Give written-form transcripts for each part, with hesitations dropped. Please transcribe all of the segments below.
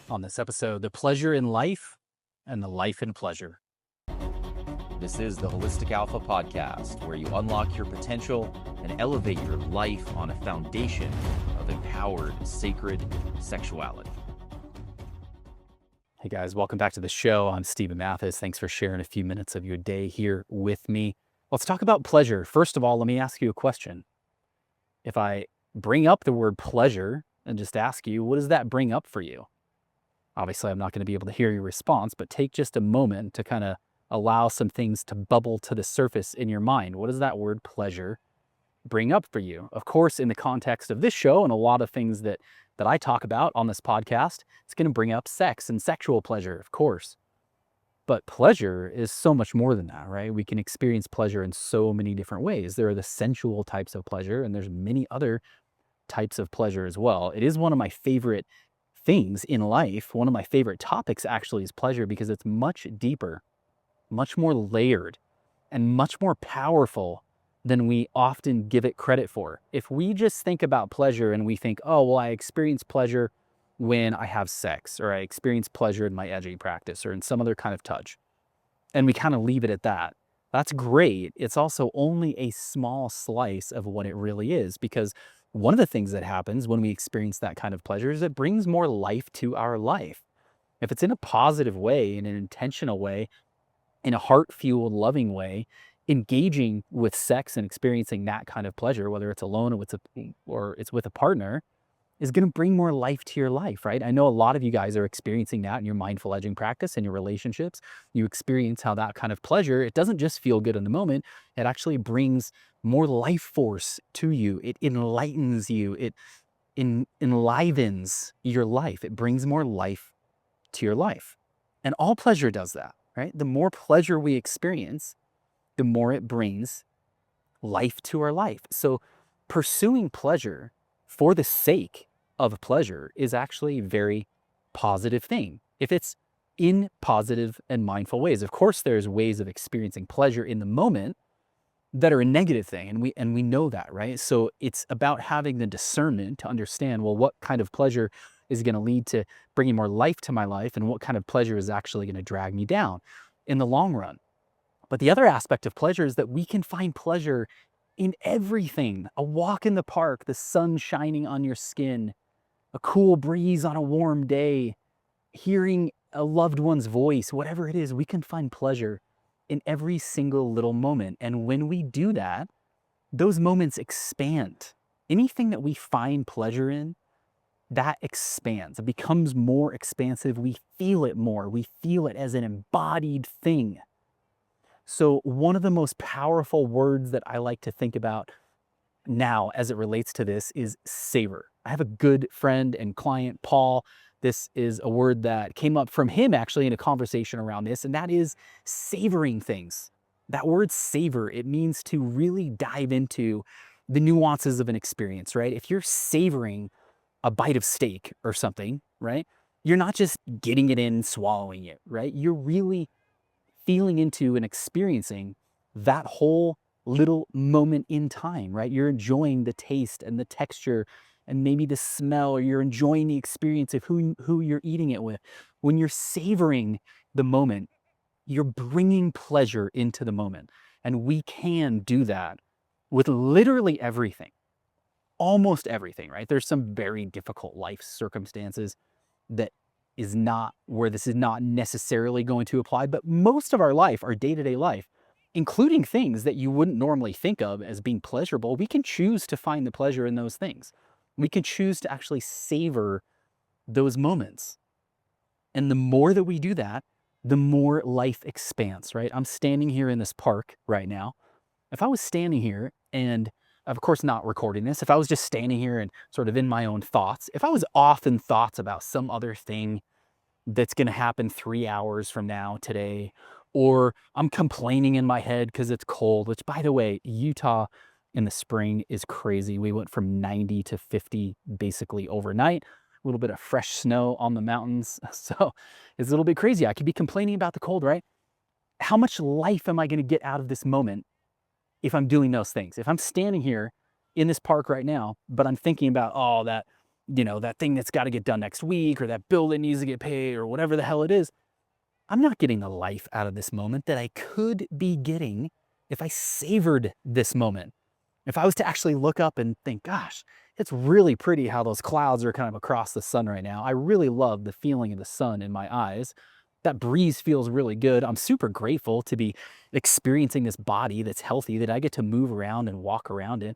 On this episode, the pleasure in life and the life in pleasure. This is the Holistic Alpha Podcast, where you unlock your potential and elevate your life on a foundation of empowered, sacred sexuality. Hey guys, welcome back to the show. I'm Stephen Mathis. Thanks for sharing a few minutes of your day here with me. Let's talk about pleasure. First of all, let me ask you a question. If I bring up the word pleasure and just ask you, what does that bring up for you? Obviously, I'm not going to be able to hear your response, but take just a moment to kind of allow some things to bubble to the surface in your mind. What does that word pleasure bring up for you? Of course, in the context of this show and a lot of things that I talk about on this podcast, it's going to bring up sex and sexual pleasure, of course. But pleasure is so much more than that, right? We can experience pleasure in so many different ways. There are the sensual types of pleasure, and there's many other types of pleasure as well. It is one of my favorite things in life. One of my favorite topics actually is pleasure because it's much deeper, much more layered, and much more powerful than we often give it credit for. If we just think about pleasure and we think, oh, well, I experience pleasure when I have sex, or I experience pleasure in my edging practice or in some other kind of touch, and we kind of leave it at that. That's great. It's also only a small slice of what it really is, because one of the things that happens when we experience that kind of pleasure is it brings more life to our life. If it's in a positive way, in an intentional way, in a heart-fueled, loving way, engaging with sex and experiencing that kind of pleasure, whether it's alone or it's with a partner, is going to bring more life to your life, right? I know a lot of you guys are experiencing that in your mindful edging practice and your relationships. You experience how that kind of pleasure, it doesn't just feel good in the moment, it actually brings more life force to you. It enlightens you. It enlivens your life. It brings more life to your life. And all pleasure does that, right? The more pleasure we experience, the more it brings life to our life. So pursuing pleasure for the sake of pleasure is actually a very positive thing. If it's in positive and mindful ways. Of course, there's ways of experiencing pleasure in the moment that are a negative thing, and we know that, right? So it's about having the discernment to understand, well, what kind of pleasure is going to lead to bringing more life to my life, and what kind of pleasure is actually going to drag me down in the long run. But the other aspect of pleasure is that we can find pleasure in everything. A walk in the park, the sun shining on your skin, a cool breeze on a warm day, hearing a loved one's voice, whatever it is, we can find pleasure in every single little moment. And when we do that, those moments expand. Anything that we find pleasure in, that expands. It becomes more expansive. We feel it more. We feel it as an embodied thing. So one of the most powerful words that I like to think about now as it relates to this is savor. I have a good friend and client, Paul. This is a word that came up from him actually in a conversation around this, and that is savoring things. That word savor, it means to really dive into the nuances of an experience, right? If you're savoring a bite of steak or something, right? You're not just getting it in, swallowing it, right? You're really feeling into and experiencing that whole little moment in time, right? You're enjoying the taste and the texture and maybe the smell, or you're enjoying the experience of who you're eating it with. When you're savoring the moment, you're bringing pleasure into the moment. And we can do that with literally everything, almost everything, right? There's some very difficult life circumstances that is not where this is not necessarily going to apply, but most of our life, our day-to-day life, including things that you wouldn't normally think of as being pleasurable, we can choose to find the pleasure in those things. We can choose to actually savor those moments. And the more that we do that, the more life expands, right? I'm standing here in this park right now. If I was standing here and, of course, not recording this, if I was just standing here and sort of in my own thoughts, if I was off in thoughts about some other thing that's going to happen 3 hours from now today, or I'm complaining in my head because it's cold, which, by the way, Utah in the spring is crazy. We went from 90 to 50 basically overnight, a little bit of fresh snow on the mountains. So it's a little bit crazy. I could be complaining about the cold, right? How much life am I going to get out of this moment if I'm doing those things? If I'm standing here in this park right now, but I'm thinking about, oh, that thing that's got to get done next week, or that bill that needs to get paid, or whatever the hell it is. I'm not getting the life out of this moment that I could be getting if I savored this moment. If I was to actually look up and think, gosh, it's really pretty how those clouds are kind of across the sun right now. I really love the feeling of the sun in my eyes. That breeze feels really good. I'm super grateful to be experiencing this body that's healthy, that I get to move around and walk around in.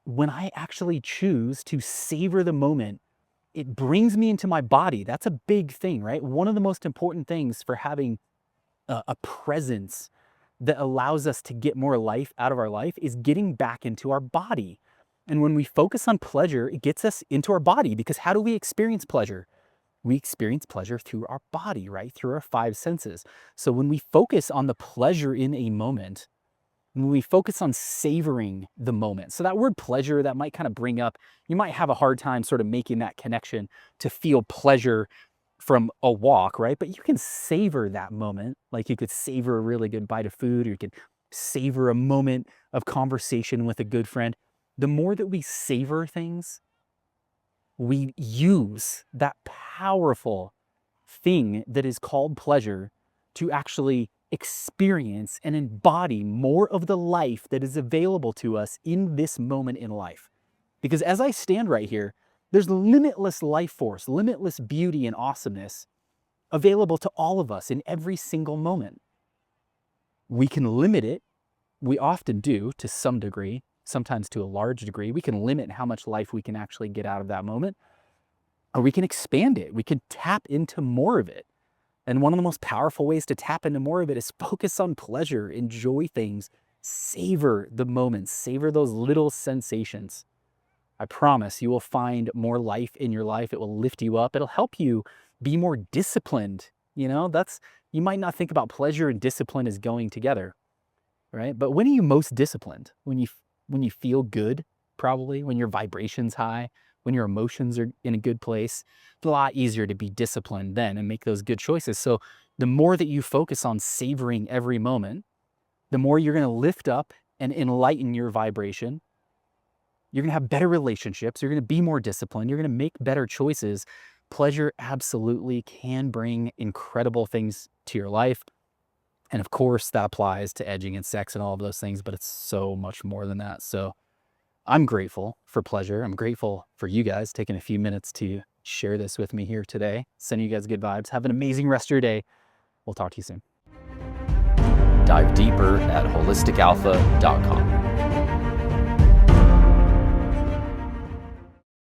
When I actually choose to savor the moment, it brings me into my body. That's a big thing, right? One of the most important things for having a presence that allows us to get more life out of our life is getting back into our body. And when we focus on pleasure, it gets us into our body, because how do we experience pleasure? We experience pleasure through our body, right? Through our five senses. So when we focus on the pleasure in a moment, when we focus on savoring the moment. So that word pleasure, that might kind of bring up, you might have a hard time sort of making that connection to feel pleasure from a walk, right? But you can savor that moment. Like you could savor a really good bite of food, or you could savor a moment of conversation with a good friend. The more that we savor things, we use that powerful thing that is called pleasure to actually experience and embody more of the life that is available to us in this moment in life. Because as I stand right here, there's limitless life force, limitless beauty and awesomeness available to all of us in every single moment. We can limit it. We often do to some degree, sometimes to a large degree. We can limit how much life we can actually get out of that moment, or we can expand it. We can tap into more of it. And one of the most powerful ways to tap into more of it is focus on pleasure, enjoy things, savor the moments, savor those little sensations. I promise you will find more life in your life. It will lift you up. It'll help you be more disciplined. You might not think about pleasure and discipline as going together, right? But when are you most disciplined? When you feel good, probably, when your vibration's high, when your emotions are in a good place. It's a lot easier to be disciplined then and make those good choices. So the more that you focus on savoring every moment, the more you're going to lift up and enlighten your vibration. You're going to have better relationships. You're going to be more disciplined. You're going to make better choices. Pleasure absolutely can bring incredible things to your life. And of course, that applies to edging and sex and all of those things, but it's so much more than that. So I'm grateful for pleasure. I'm grateful for you guys taking a few minutes to share this with me here today. Sending you guys good vibes. Have an amazing rest of your day. We'll talk to you soon. Dive deeper at holisticalpha.com.